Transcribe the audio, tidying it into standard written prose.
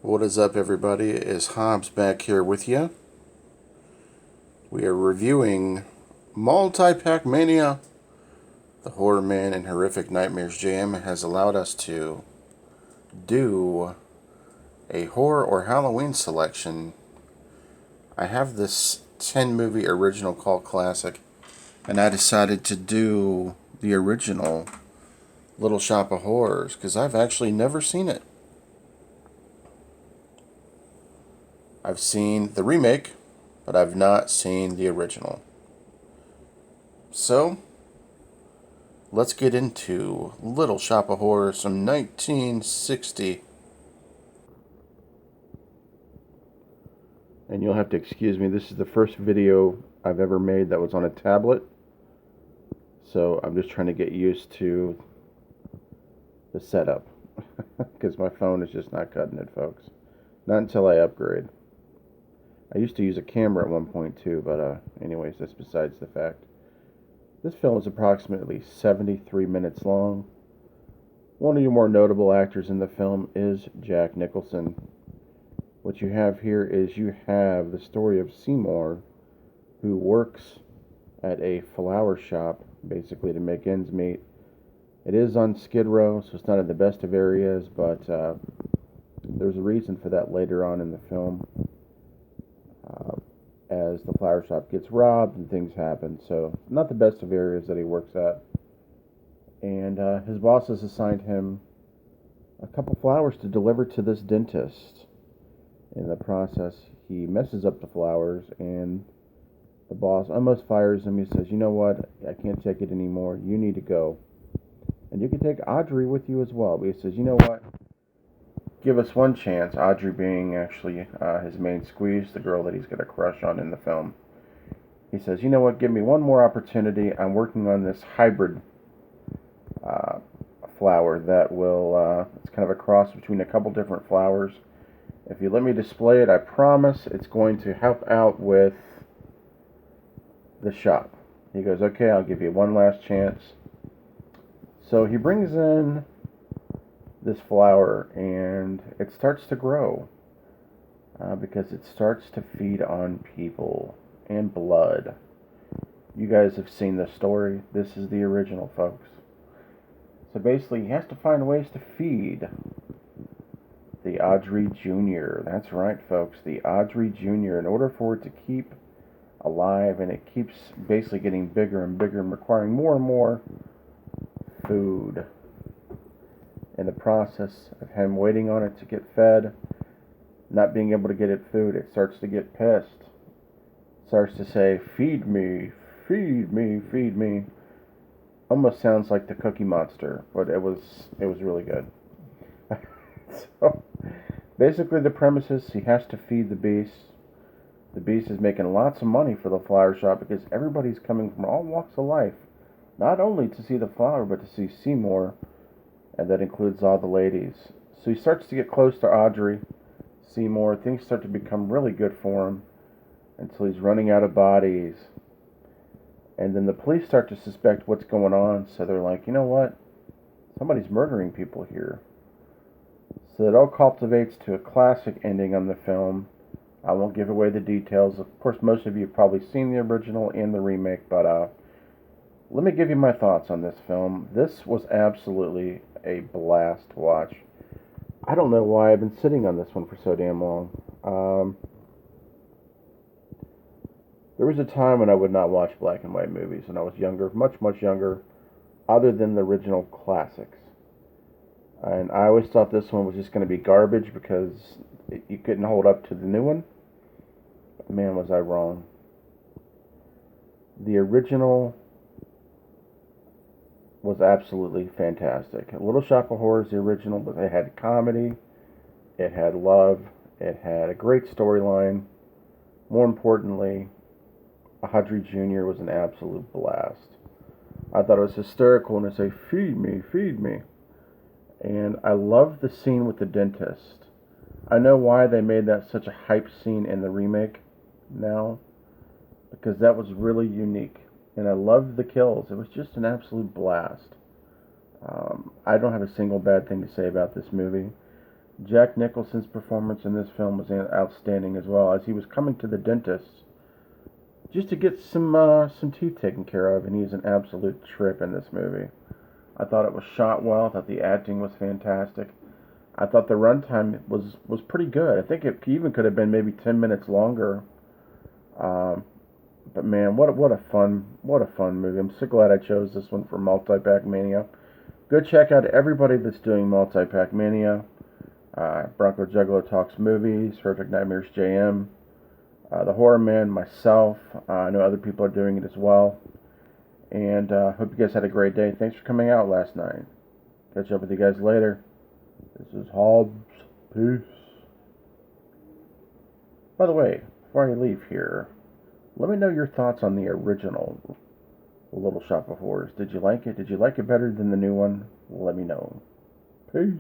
What is up, everybody? Is Hobbs back here with you? We are reviewing Multipackmania. The Horror Man and Horrific Nightmares Jam has allowed us to do a horror or Halloween selection. I have this 10 movie original called Classic, and I decided to do the original Little Shop of Horrors because I've actually never seen it. I've seen the remake, but I've not seen the original. So, let's get into Little Shop of Horrors from 1960. And you'll have to excuse me, this is the first video I've ever made that was on a tablet. So I'm just trying to get used to the setup. Because my phone is just not cutting it, folks. Not until I upgrade. I used to use a camera at one point too, but anyways, that's besides the fact. This film is approximately 73 minutes long. One of your more notable actors in the film is Jack Nicholson. What you have here is you have the story of Seymour, who works at a flower shop, basically to make ends meet. It is on Skid Row, so it's not in the best of areas, but there's a reason for that later on in the film. As the flower shop gets robbed and things happen. So, not the best of areas that he works at. And his boss has assigned him a couple flowers to deliver to this dentist. In the process, he messes up the flowers, and the boss almost fires him. He says, "You know what? I can't take it anymore. You need to go. And you can take Audrey with you as well." But he says, "You know what? Give us one chance." Audrey being actually his main squeeze, the girl that he's got a crush on in the film. He says, "You know what? Give me one more opportunity. I'm working on this hybrid flower that will, it's kind of a cross between a couple different flowers. If you let me display it, I promise it's going to help out with the shop." He goes, "Okay, I'll give you one last chance." So he brings in this flower, and it starts to grow because it starts to feed on people and blood. You guys have seen this story. This is the original, folks. So basically, he has to find ways to feed the Audrey Jr. That's right, folks, the Audrey Jr. In order for it to keep alive, and it keeps basically getting bigger and bigger and requiring more and more food. In the process of him waiting on it to get fed, not being able to get it food, it starts to get pissed. It starts to say, "Feed me, feed me, feed me." Almost sounds like the Cookie Monster, but it was really good. So basically the premise is he has to feed the beast. The beast is making lots of money for the flower shop because everybody's coming from all walks of life, not only to see the flower, but to see Seymour. And that includes all the ladies. So he starts to get close to Audrey, Seymour. Things start to become really good for him until he's running out of bodies. And then the police start to suspect what's going on. So they're like, "You know what? Somebody's murdering people here." So it all cultivates to a classic ending on the film. I won't give away the details. Of course, most of you have probably seen the original and the remake, but let me give you my thoughts on this film. This was absolutely a blast to watch. I don't know why I've been sitting on this one for so damn long. There was a time when I would not watch black and white movies when I was younger, much, much younger, other than the original classics. And I always thought this one was just going to be garbage because you couldn't hold up to the new one. But man, was I wrong. The original was absolutely fantastic. Little Shop of Horrors, the original, but it had comedy, it had love, it had a great storyline. More importantly, Audrey Jr. was an absolute blast. I thought it was hysterical when they say, "Feed me, feed me." And I love the scene with the dentist. I know why they made that such a hype scene in the remake now, because that was really unique. And I loved the kills. It was just an absolute blast. I don't have a single bad thing to say about this movie. Jack Nicholson's performance in this film was outstanding as well, as he was coming to the dentist just to get some teeth taken care of, and he's an absolute trip in this movie. I thought it was shot well. I thought the acting was fantastic. I thought the runtime was pretty good. I think it even could have been maybe 10 minutes longer. Um, but man, what a fun movie. I'm so glad I chose this one for Multipackmania. Go check out everybody that's doing Multipackmania. Bronco Juggler Talks Movies, Horrific Nightmares JM, The Horror Man, myself. I know other people are doing it as well. And hope you guys had a great day. Thanks for coming out last night. Catch up with you guys later. This is Hobbs. Peace. By the way, before I leave here, let me know your thoughts on the original Little Shop of Horrors. Did you like it? Did you like it better than the new one? Let me know. Peace.